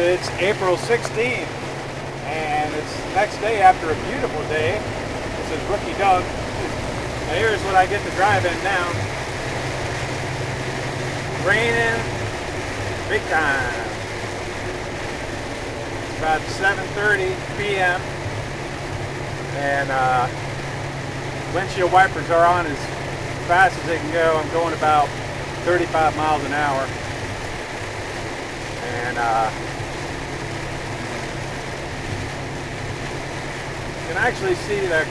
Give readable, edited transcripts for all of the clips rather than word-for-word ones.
It's April 16th, and it's the next day after a beautiful day. This is Rookie Doug. Now here's what I get to drive in now. Raining big time. It's about 7:30 p.m. and windshield wipers are on as fast as they can go. I'm going about 35 miles an hour. And you can actually see that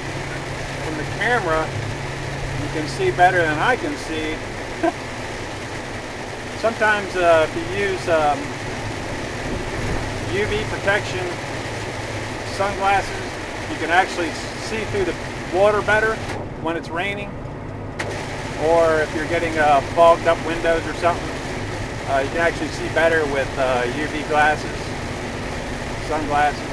from the camera. You can see better than I can see. Sometimes if you use UV protection sunglasses, you can actually see through the water better when it's raining. Or if you're getting fogged up windows or something, you can actually see better with UV glasses, sunglasses.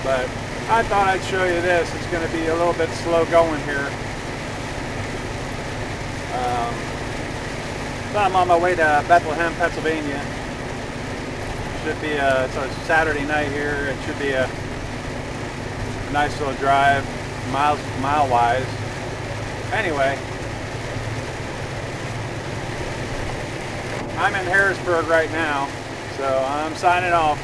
But I thought I'd show you this. It's going to be a little bit slow going here. So I'm on my way to Bethlehem, Pennsylvania. Should be it's a Saturday night here. It should be a nice little drive, mile-wise. Anyway, I'm in Harrisburg right now, so I'm signing off.